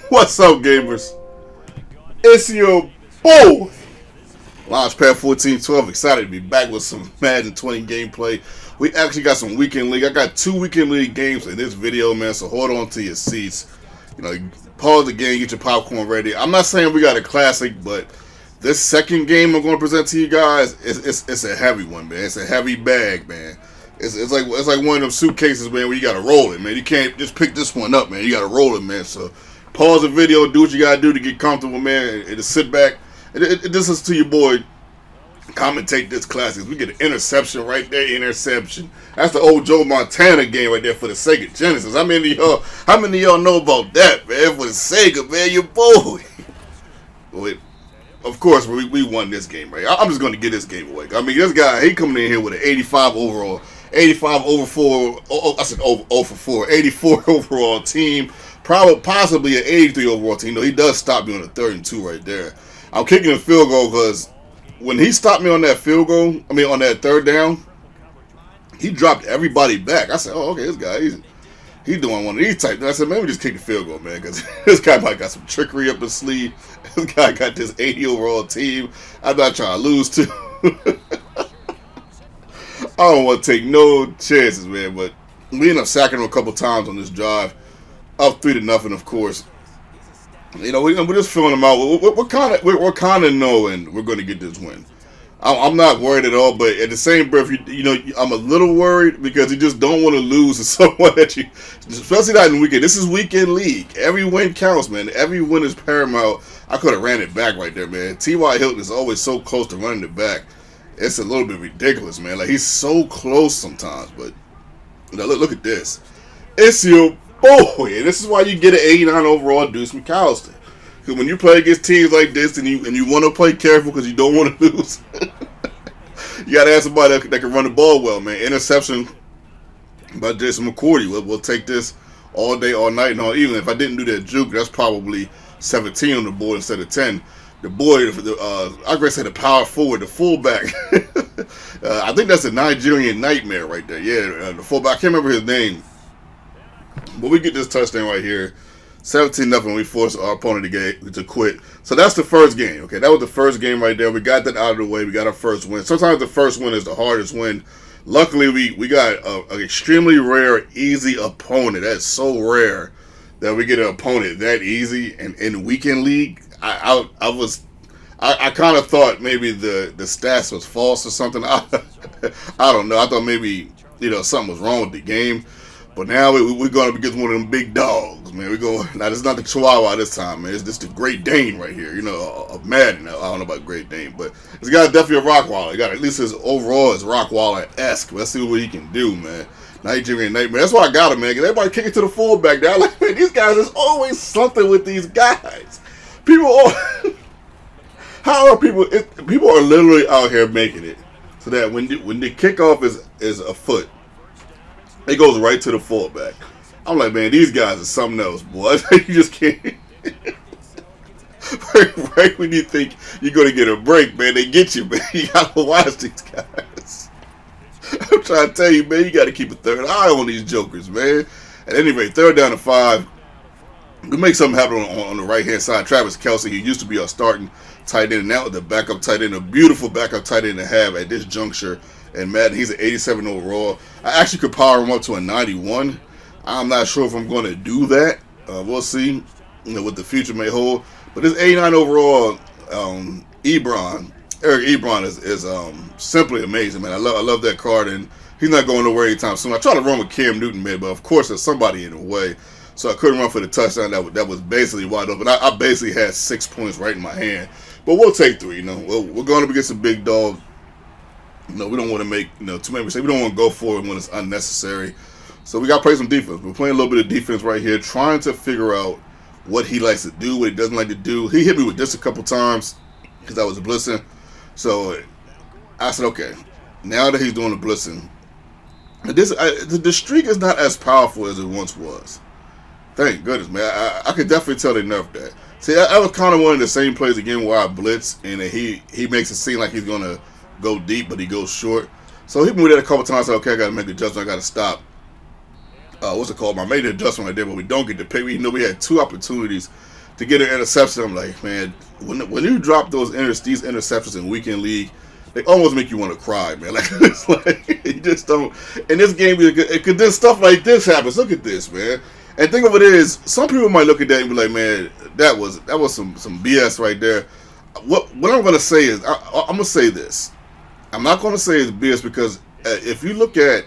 What's up, gamers? It's your boy, Launchpad 1412. Excited to be back with some Madden 20 gameplay. We actually got some weekend league. I got 2 weekend league games in this video, man. So hold on to your seats. Pause the game, get your popcorn ready. I'm not saying we got a classic, but this second game I'm going to present to you guys, it's a heavy one, man. It's a heavy bag, man. It's like one of them suitcases, man, where you got to roll it, man. You can't just pick this one up, man. You got to roll it, man. So pause the video, do what you gotta do to get comfortable, man, and just sit back. This is to your boy. Commentate this classic. We get an interception right there. Interception. That's the old Joe Montana game right there for the Sega Genesis. How many of y'all know about that, man? For the Sega, man, your boy. Wait, of course, we won this game, right? I'm just gonna get this game away. I mean, this guy, he coming in here with an 85 overall, 85 over 4. I said over 4, 84 overall team. Probably, possibly an 83 overall team. He does stop me on the 3rd and 2 right there. I'm kicking a field goal because when he stopped me on that field goal, on that 3rd down, he dropped everybody back. I said, oh, okay, this guy, he's doing one of these types. I said, maybe just kick the field goal, man, because this guy might got some trickery up his sleeve. This guy got this 80 overall team. I'm not trying to lose to. I don't want to take no chances, man, but we ended up sacking him a couple times on this drive. Up 3-0, of course. We're just filling them out. We're kind of knowing we're going to get this win. I'm not worried at all, but at the same breath, I'm a little worried because you just don't want to lose to someone that you, especially not in the weekend. This is weekend league. Every win counts, man. Every win is paramount. I could have ran it back right there, man. T.Y. Hilton is always so close to running it back. It's a little bit ridiculous, man. Like, he's so close sometimes, but look at this. It's your boy, this is why you get an 89 overall Deuce McAllister. Because when you play against teams like this and you want to play careful because you don't want to lose, you got to have somebody that can run the ball well, man. Interception by Jason McCourty. We'll take this all day, all night, and all evening. If I didn't do that juke, that's probably 17 on the board instead of 10. The boy, I guess, had the power forward, the fullback. I think that's a Nigerian nightmare right there. Yeah, the fullback. I can't remember his name. But we get this touchdown right here. 17-0. We force our opponent to quit. So that's the first game. Okay, that was the first game right there. We got that out of the way. We got our first win. Sometimes the first win is the hardest win. Luckily, we got an extremely rare, easy opponent. That's so rare that we get an opponent that easy. And in weekend league, I kind of thought maybe the stats was false or something. I don't know. I thought maybe something was wrong with the game. But now we're going to get one of them big dogs, man. Now, it's not the Chihuahua this time, man. It's just the Great Dane right here, a Madden. I don't know about Great Dane, but this guy's definitely a Rockwaller. He got at least his overall is Rockwaller-esque. Let's see what he can do, man. Nigerian Nightmare. That's why I got him, man, because everybody kicking to the fullback. Now, like, man, these guys, there's always something with these guys. How are people? People are literally out here making it so that when the kickoff is a foot, it goes right to the fullback. I'm like, man, these guys are something else, boy. You just can't. right when you think you're going to get a break, man, they get you, man. You got to watch these guys. I'm trying to tell you, man, you got to keep a third eye on these jokers, man. At any rate, 3rd down to 5. We make something happen on the right-hand side. Travis Kelce, who used to be our starting tight end, and now the backup tight end, a beautiful backup tight end to have at this juncture. And Madden, he's an 87 overall. I actually could power him up to a 91. I'm not sure if I'm going to do that. We'll see, what the future may hold. But this 89 overall, Eric Ebron is simply amazing, man. I love that card, and he's not going nowhere anytime soon. I tried to run with Cam Newton, man, but of course there's somebody in the way. So I couldn't run for the touchdown. That was basically wide open. I basically had 6 points right in my hand. But we'll take 3, We're going up against a big dog. We don't want to make too many mistakes. We don't want to go for it when it's unnecessary. So we got to play some defense. We're playing a little bit of defense right here, trying to figure out what he likes to do, what he doesn't like to do. He hit me with this a couple times because I was blitzing. So I said, okay, now that he's doing the blitzing, the streak is not as powerful as it once was. Thank goodness, man. I could definitely tell they nerfed that. See, I was kind of one of the same plays again where I blitz, and he makes it seem like he's going to go deep, but he goes short. So he hit me with that a couple times. I said, okay, I got to make the adjustment. I got to stop. what's it called? I made an adjustment right there, but we don't get the pick. We had 2 opportunities to get an interception. I'm like, man, when you drop these interceptions in weekend league, they almost make you want to cry, man. Like it's like you just don't. In this game, because then stuff like this happens. Look at this, man. And think of it is, some people might look at that and be like, man, that was some BS right there. What I'm gonna say is, I'm gonna say this. I'm not gonna say it's BS because if you look at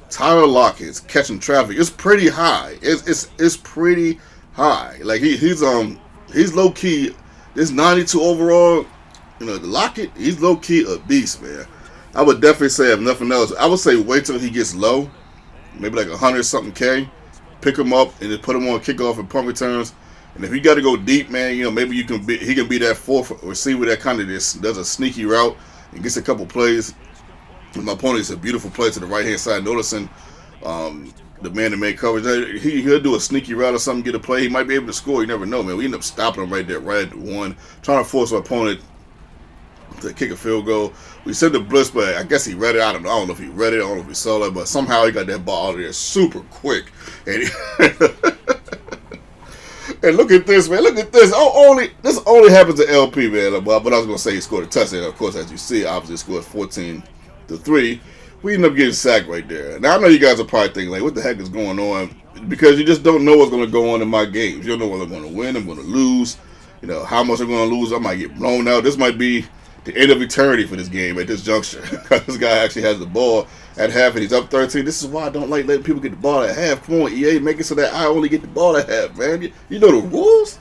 Tyler Lockett's catching traffic, it's pretty high. It's pretty high. Like he's low key. This 92 overall, the Lockett, he's low key a beast, man. I would definitely say, if nothing else, I would say wait till he gets low, maybe like 100 something K, pick him up and just put him on kickoff and punt returns. And if you got to go deep, man, maybe he can be that fourth receiver that kind of does a sneaky route and gets a couple plays. And my opponent is a beautiful play to the right hand side, noticing the man-to-man coverage. He'll do a sneaky route or something, get a play. He might be able to score. You never know, man. We end up stopping him right there, right at the 1, trying to force our opponent to kick a field goal. We sent the blitz, but I guess he read it. I don't know if he read it. I don't know if he saw it, but somehow he got that ball out of there super quick. And, and look at this, man. Look at this. This only happens to LP, man. But I was going to say he scored a touchdown. Of course, as you see, obviously scored 14-3. We end up getting sacked right there. Now, I know you guys are probably thinking, like, what the heck is going on? Because you just don't know what's going to go on in my games. You don't know whether I'm going to win, I'm going to lose, how much I'm going to lose. I might get blown out. This might be the end of eternity for this game at this juncture. This guy actually has the ball at half, and he's up 13. This is why I don't like letting people get the ball at half. Come on, EA, make it so that I only get the ball at half, man. You know the rules?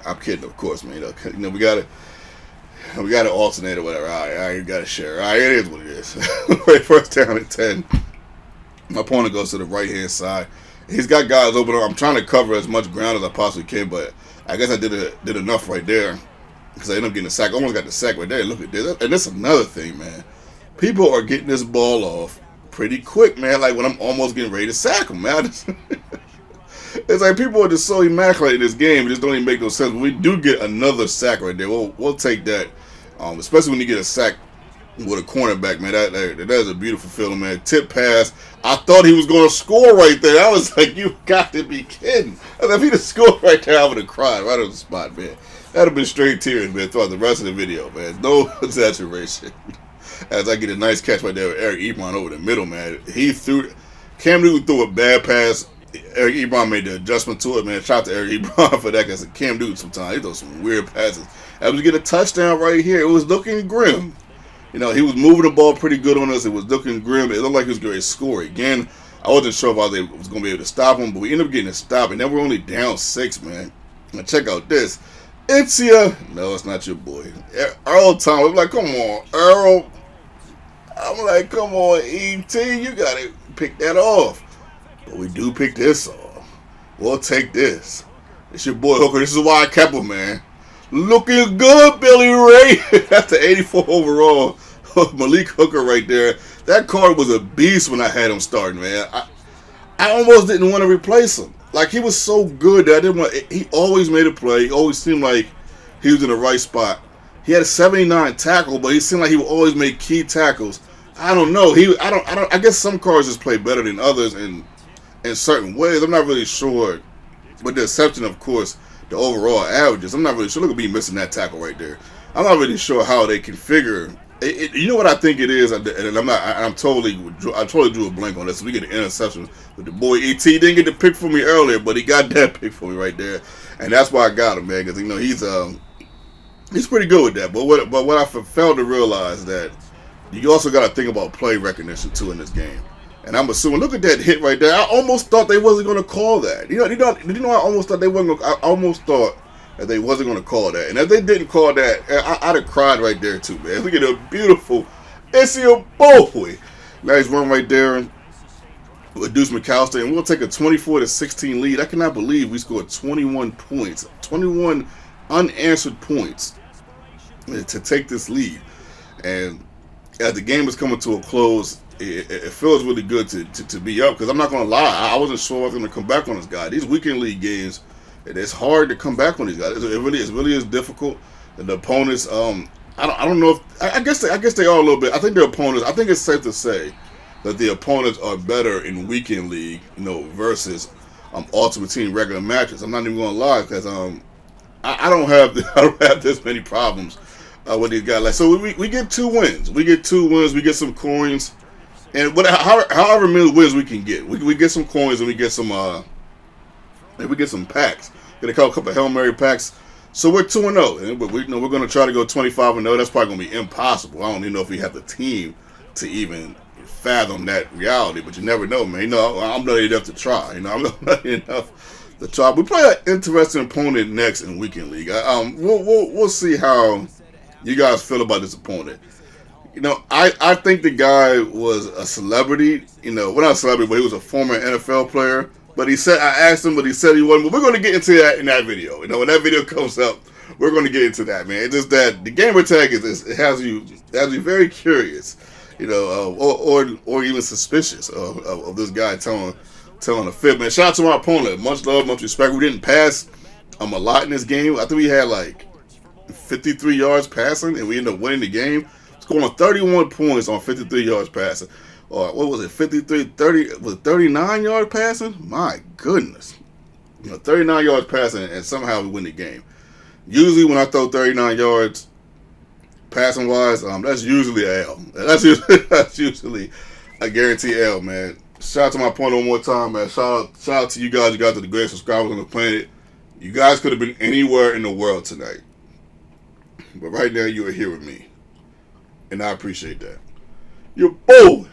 I'm kidding, of course, man. We got to alternate or whatever. All right, you got to share. All right, it is what it is. First down at 10. My opponent goes to the right-hand side. He's got guys open. I'm trying to cover as much ground as I possibly can, but I guess I did enough right there because I ended up getting a sack. Almost got the sack right there. Look at this. And that's another thing, man. People are getting this ball off pretty quick, man. Like when I'm almost getting ready to sack them, man. It's like people are just so immaculate in this game. It just don't even make no sense. But we do get another sack right there. We'll take that, especially when you get a sack with a cornerback, man. That is a beautiful feeling, man. Tip pass. I thought he was going to score right there. I was like, you got to be kidding. I was like, if he'd have scored right there, I would have cried right on the spot, man. That would have been straight tears, man, throughout the rest of the video, man. No exaggeration. As I get a nice catch right there with Eric Ebron over the middle, man. Cam Newton threw a bad pass. Eric Ebron made the adjustment to it, man. Shout out to Eric Ebron for that, because Cam Newton sometimes, he throws some weird passes. As we get a touchdown right here, it was looking grim. He was moving the ball pretty good on us. It was looking grim. It looked like he was going to score again. I wasn't sure if I was going to be able to stop him, but we ended up getting a stop, and then we're only down 6, man. Now check out this. No, it's not your boy. Earl Thomas. I'm like, come on, Earl. I'm like, come on, E.T., you got to pick that off. But we do pick this off. We'll take this. It's your boy Hooker. This is why I kept him, man. Looking good, Billy Ray. That's the 84 overall. Malik Hooker right there. That card was a beast when I had him starting, man. I almost didn't want to replace him. Like, he was so good that I didn't want. He always made a play. He always seemed like he was in the right spot. He had a 79 tackle, but he seemed like he would always make key tackles. I don't know. I guess some cards just play better than others in certain ways. I'm not really sure. With the exception, of course, the overall averages. I'm not really sure. Look at me missing that tackle right there. I'm not really sure how they configure. You know what I think it is, and I totally drew a blank on this. So we get an interception with the boy ET. Didn't get the pick for me earlier, but he got that pick for me right there, and that's why I got him, man. Because he's pretty good with that. But what I failed to realize that you also got to think about play recognition too in this game. And I'm assuming, look at that hit right there. I almost thought they wasn't going to call that. Did you know I almost thought they wasn't going to, I almost thought that they wasn't going to call that. And if they didn't call that, I'd have cried right there too, man. Look at the beautiful Issio Bowie. Nice run right there with Deuce McAllister. And we'll take a 24-16 lead. I cannot believe we scored 21 points. 21 unanswered points to take this lead. And as the game is coming to a close, it feels really good to be up, because I'm not going to lie, I wasn't sure I was going to come back on this guy. These weekend league games, it's hard to come back on these guys. It really is difficult. And the opponents, I don't know if I guess they are a little bit. I think their opponents. I think it's safe to say that the opponents are better in weekend league, versus Ultimate Team regular matches. I'm not even going to lie, because I don't have I don't have this many problems with these guys. Like, so we get 2 wins. We get 2 wins. We get some coins, and however many wins we can get, we get some coins and we get some packs. Get a couple of Hail Mary packs. So we're 2-0, and we're going to try to go 25-0. That's probably going to be impossible. I don't even know if we have the team to even fathom that reality, but you never know, man. I'm not enough to try. I'm not enough to try. We play an interesting opponent next in Weekend League. We'll see how you guys feel about this opponent. I think the guy was a celebrity. Well, not a celebrity, but he was a former NFL player. But I asked him, but he said he wasn't. But we're going to get into that in that video. When that video comes up, we're going to get into that, man. It's just that the gamer tag it has you very curious, or even suspicious of this guy telling a fib, man. Shout out to my opponent. Much love, much respect. We didn't pass a lot in this game. I think we had like 53 yards passing, and we ended up winning the game. Scoring 31 points on 53 yards passing. Or what was it, 30, was it 39 yards passing? My goodness. 39 yards passing, and somehow we win the game. Usually when I throw 39 yards passing wise, that's usually an L. That's usually a guaranteed L, man. Shout out to my opponent one more time, man. Shout out to you guys. You guys are the greatest subscribers on the planet. You guys could have been anywhere in the world tonight. But right now, you are here with me. And I appreciate that. Your boy.